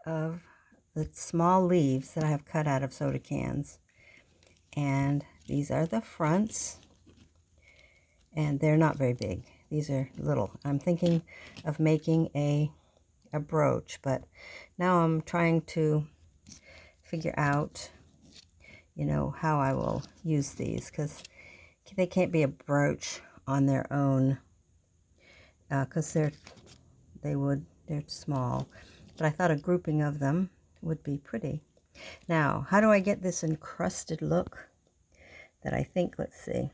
of the small leaves that I have cut out of soda cans. And these are the fronts, and they're not very big. These are little. I'm thinking of making a brooch, but now I'm trying to figure out, how I will use these, because they can't be a brooch on their own, because they're small. But I thought a grouping of them would be pretty. Now, how do I get this encrusted look that I think, let's see,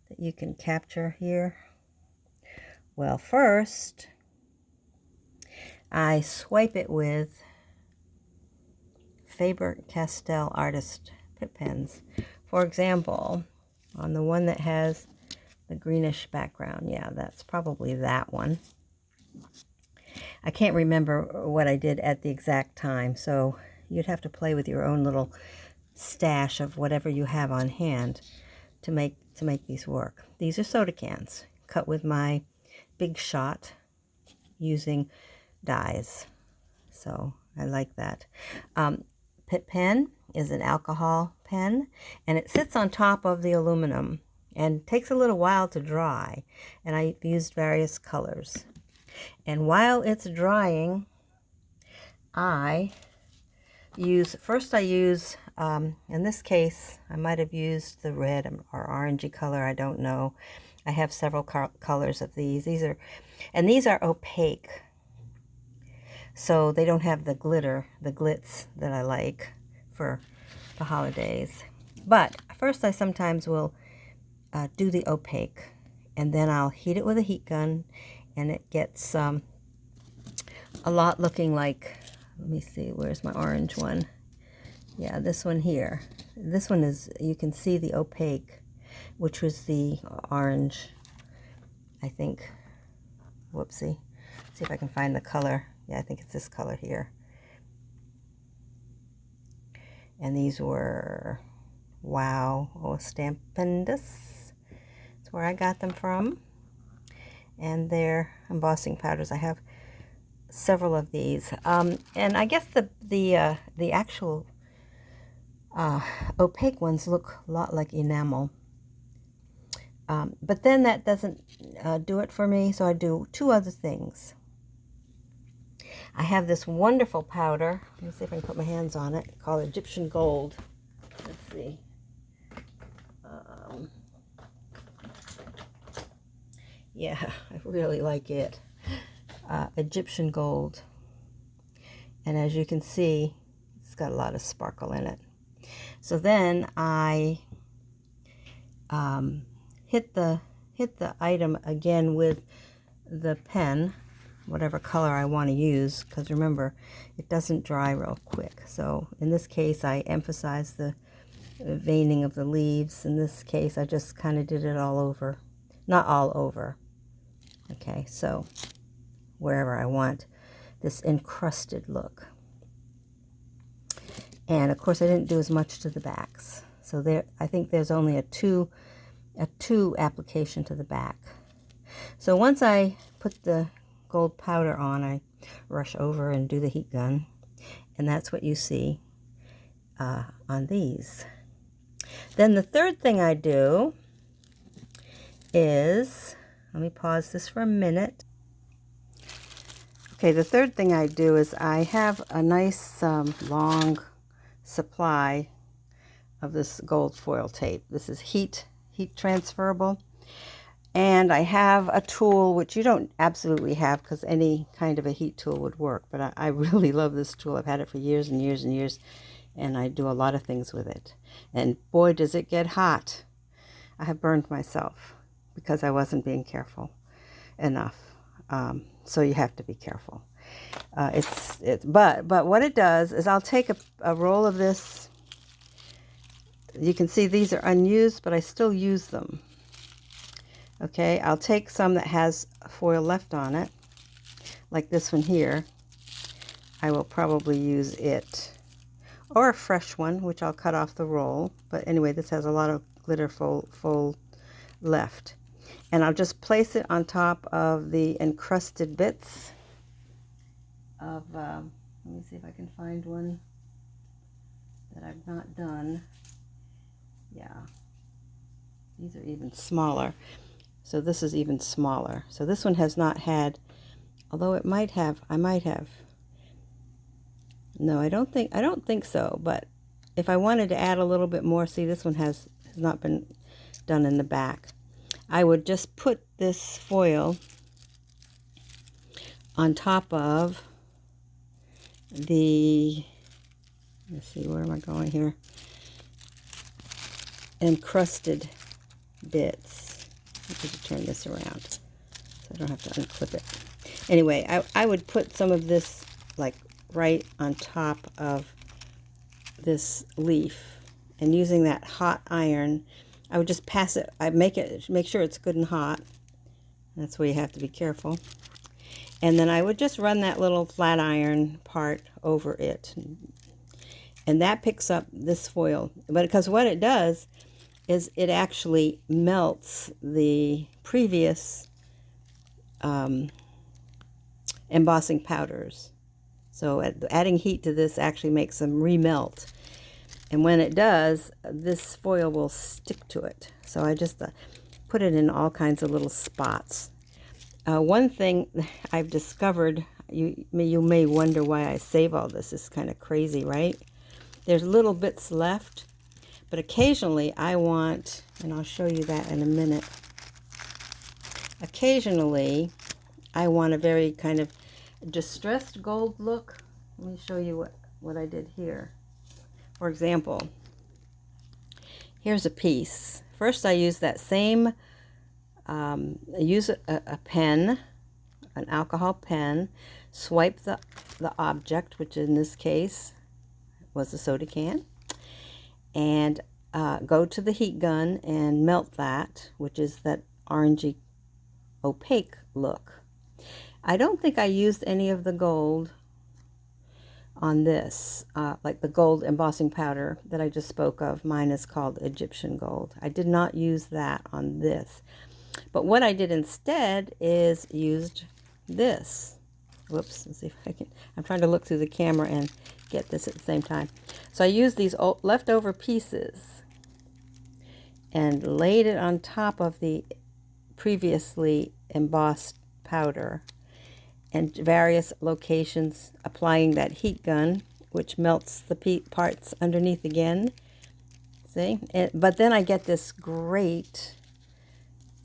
that you can capture here? Well, first, I swipe it with Faber-Castell Artist Pip Pens. For example, on the one that has the greenish background, yeah, that's probably that one. I can't remember what I did at the exact time, so you'd have to play with your own little stash of whatever you have on hand to make these work. These are soda cans cut with my Big Shot using dies, so I like that. Pip pen is an alcohol pen, and it sits on top of the aluminum and takes a little while to dry, and I've used various colors. And while it's drying, I use, in this case, I might have used the red or orangey color, I don't know. I have several colors of these. These are opaque, so they don't have the glitter, the glitz that I like for the holidays. But first I sometimes will do the opaque, and then I'll heat it with a heat gun, and it gets a lot looking like, let me see, where's my orange one? Yeah, this one here. This one is, you can see the opaque, which was the orange, I think. Whoopsie. See if I can find the color. Yeah, I think it's this color here. And these were, wow, oh, Stampendous. That's where I got them from. And they're embossing powders. I have several of these. And I guess the actual opaque ones look a lot like enamel. But then that doesn't do it for me, so I do two other things. I have this wonderful powder. Let me see if I can put my hands on it. Called Egyptian Gold. Let's see. Yeah, I really like it. Egyptian Gold. And as you can see, it's got a lot of sparkle in it. So then I hit the item again with the pen, whatever color I want to use, because remember, it doesn't dry real quick. So in this case, I emphasize the veining of the leaves. In this case, I just kind of did it all over. Not all over. Okay, so wherever I want this encrusted look. And of course, I didn't do as much to the backs. So there, I think there's only a two application to the back. So once I put the gold powder on, I rush over and do the heat gun, and that's what you see on these. Then the third thing I do is, let me pause this for a minute. Okay, the third thing I do is I have a nice long supply of this gold foil tape. This is heat transferable. And I have a tool, which you don't absolutely have because any kind of a heat tool would work. But I really love this tool. I've had it for years and years and years. And I do a lot of things with it. And boy, does it get hot. I have burned myself because I wasn't being careful enough. So you have to be careful. But what it does is I'll take a roll of this. You can see these are unused, but I still use them. Okay, I'll take some that has foil left on it, like this one here. I will probably use it, or a fresh one, which I'll cut off the roll. But anyway, this has a lot of glitter full left. And I'll just place it on top of the encrusted bits of, let me see if I can find one that I've not done. Yeah, these are even smaller. So this is even smaller. So this one has not had, although it might have, I might have. No, I don't think so, but if I wanted to add a little bit more, see, this one has not been done in the back. I would just put this foil on top of the, let's see, where am I going here? Encrusted bits. I need to turn this around so I don't have to unclip it. Anyway, I would put some of this like right on top of this leaf, and using that hot iron, I would just pass it. I make sure it's good and hot. That's where you have to be careful. And then I would just run that little flat iron part over it, and that picks up this foil. But because what it does is it actually melts the previous embossing powders. So adding heat to this actually makes them remelt. And when it does, this foil will stick to it. So I just put it in all kinds of little spots. One thing I've discovered, you may wonder why I save all this. It's kind of crazy, right? There's little bits left, but occasionally I want, and I'll show you that in a minute. Occasionally I want a very kind of distressed gold look. Let me show you what I did here. For example, here's a piece. First I use that same, I use a pen, an alcohol pen, swipe the object, which in this case was a soda can, and go to the heat gun and melt that, which is that orangey opaque look. I don't think I used any of the gold on this, like the gold embossing powder that I just spoke of. Mine is called Egyptian gold. I did not use that on this. But what I did instead is used this. Whoops, let's see if I can. I'm trying to look through the camera and get this at the same time. So I used these leftover pieces and laid it on top of the previously embossed powder, and various locations, applying that heat gun, which melts the parts underneath again. See? But then I get this great,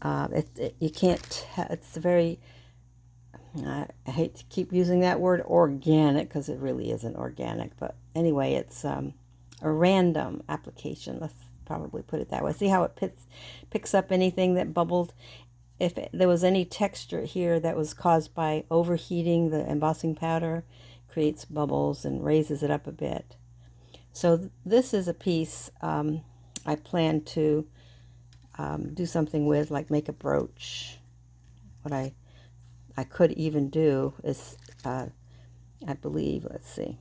you can't tell, it's very, I hate to keep using that word organic, because it really isn't organic, but anyway, it's a random application. Let's probably put it that way. See how it picks up anything that bubbled? If there was any texture here that was caused by overheating the embossing powder, creates bubbles and raises it up a bit. So this is a piece I plan to do something with, like make a brooch. What I could even do is, I believe, let's see.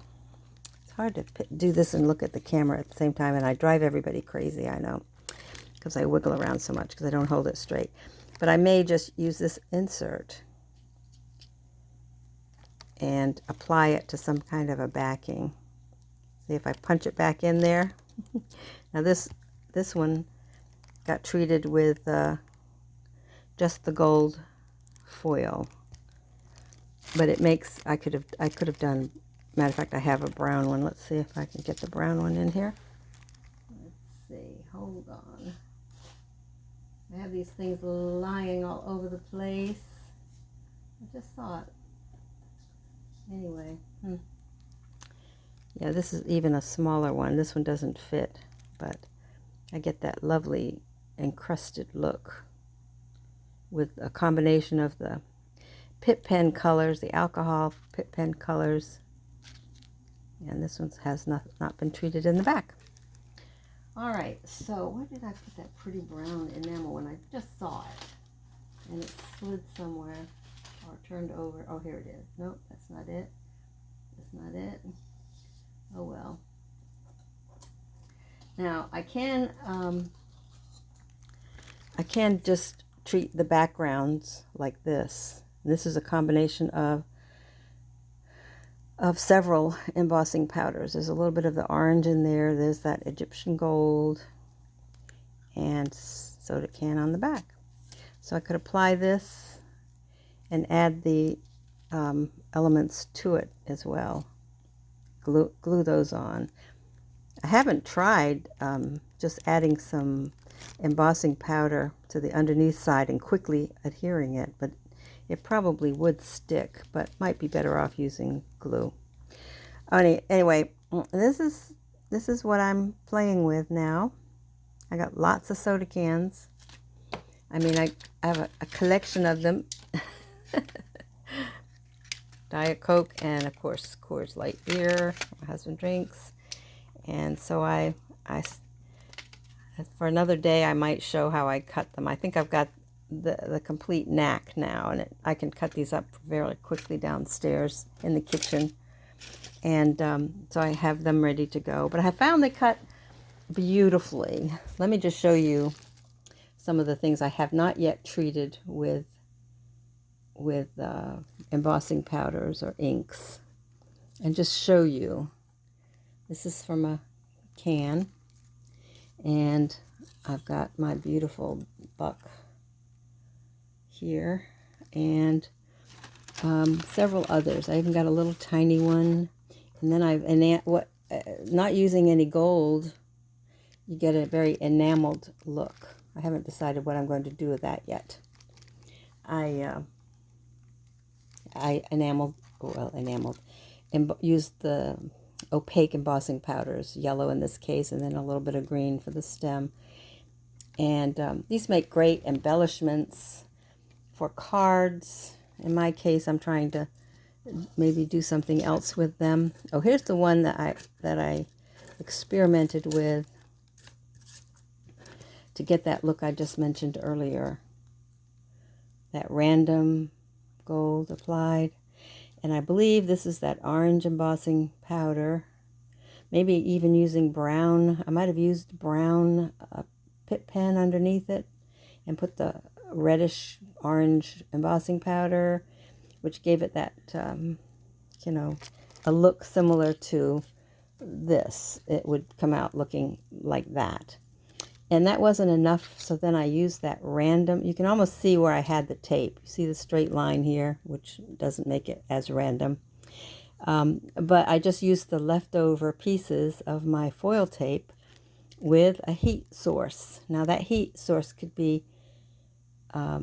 It's hard to do this and look at the camera at the same time, and I drive everybody crazy, I know, because I wiggle around so much because I don't hold it straight. But I may just use this insert and apply it to some kind of a backing. See if I punch it back in there. Now this one got treated with just the gold foil, but it makes, I could have done, matter of fact, I have a brown one. Let's see if I can get the brown one in here. Let's see, hold on. I have these things lying all over the place. I just saw it. Anyway, yeah, this is even a smaller one. This one doesn't fit, but I get that lovely encrusted look with a combination of the pit pen colors, the alcohol pit pen colors, and this one has not been treated in the back. All right, so where did I put that pretty brown enamel when I just saw it? And it slid somewhere or turned over. Oh, here it is. Nope, that's not it. That's not it. Oh, well. Now, I can just treat the backgrounds like this. This is a combination of of several embossing powders. There's a little bit of the orange in there. There's that Egyptian gold and soda can on the back. So I could apply this and add the elements to it as well. Glue those on. I haven't tried just adding some embossing powder to the underneath side and quickly adhering it, but it probably would stick, but might be better off using glue. Anyway, this is what I'm playing with now. I got lots of soda cans. I mean, I have a collection of them. Diet Coke and, of course, Coors Light beer. My husband drinks. And so I for another day, I might show how I cut them. I think I've got the complete knack now, and I can cut these up very quickly downstairs in the kitchen. And so I have them ready to go. But I have found they cut beautifully. Let me just show you some of the things I have not yet treated with embossing powders or inks, and just show you. This is from a can, and I've got my beautiful buck here, and several others. I even got a little tiny one, and then not using any gold, you get a very enameled look. I haven't decided what I'm going to do with that yet. I used the opaque embossing powders, yellow in this case, and then a little bit of green for the stem. And these make great embellishments for cards. In my case, I'm trying to maybe do something else with them. Oh, here's the one that I experimented with to get that look I just mentioned earlier. That random gold applied. And I believe this is that orange embossing powder. Maybe even using brown. I might have used brown pit pen underneath it and put the reddish orange embossing powder, which gave it that, a look similar to this. It would come out looking like that. And that wasn't enough, so then I used that random. You can almost see where I had the tape. You see the straight line here, which doesn't make it as random. But I just used the leftover pieces of my foil tape with a heat source. Now that heat source could be a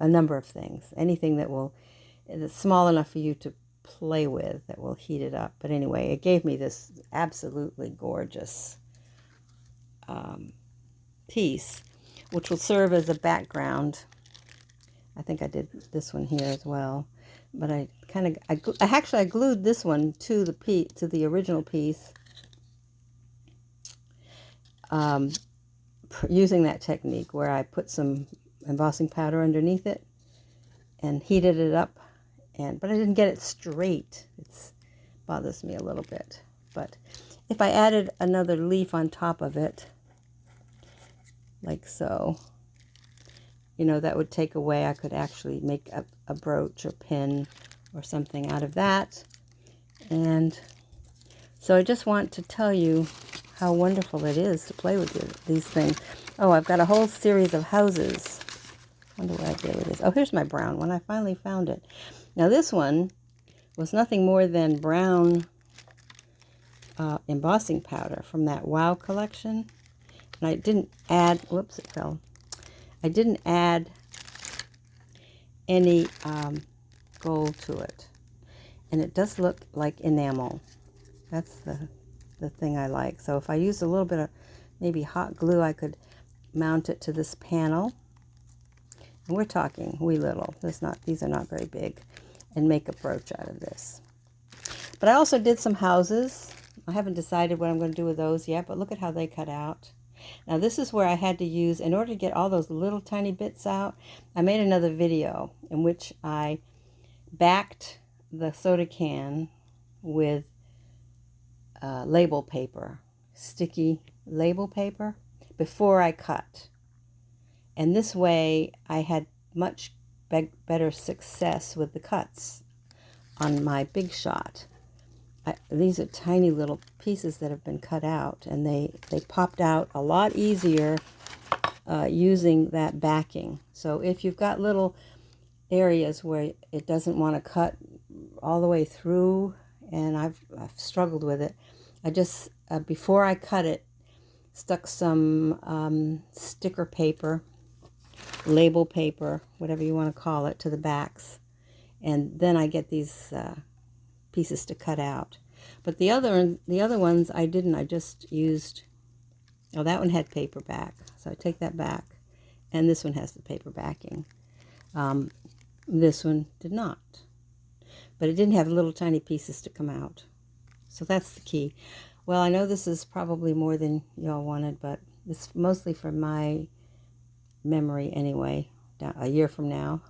number of things. Anything that's small enough for you to play with that will heat it up. But anyway, it gave me this absolutely gorgeous piece, which will serve as a background. I think I did this one here as well, but I glued this one to the original piece, using that technique where I put some embossing powder underneath it and heated it up, but I didn't get it straight. It bothers me a little bit. But if I added another leaf on top of it, like so, that would take away. I could actually make a brooch or pin or something out of that. And so I just want to tell you how wonderful it is to play with these things. Oh, I've got a whole series of houses. I wonder what I did with this. Oh, here's my brown one. I finally found it. Now this one was nothing more than brown embossing powder from that Wow collection. And I didn't add, whoops, it fell. I didn't add any gold to it. And it does look like enamel. That's the thing I like. So if I use a little bit of maybe hot glue, I could mount it to this panel. And we're talking wee little. These are not very big. And make a brooch out of this. But I also did some houses. I haven't decided what I'm going to do with those yet, but look at how they cut out. Now this is where I had to use, in order to get all those little tiny bits out, I made another video in which I backed the soda can with label paper, sticky label paper, before I cut. And this way I had much better success with the cuts on my Big Shot. These are tiny little pieces that have been cut out, and they popped out a lot easier using that backing. So if you've got little areas where it doesn't want to cut all the way through, and I've struggled with it, I just, before I cut it, stuck some sticker paper, label paper, whatever you want to call it, to the backs. And then I get these pieces to cut out. But the other ones I didn't. I just used, oh, that one had paper back, so I take that back. And this one has the paper backing. This one did not. But it didn't have little tiny pieces to come out. So that's the key. Well, I know this is probably more than y'all wanted, but it's mostly for my memory anyway, a year from now.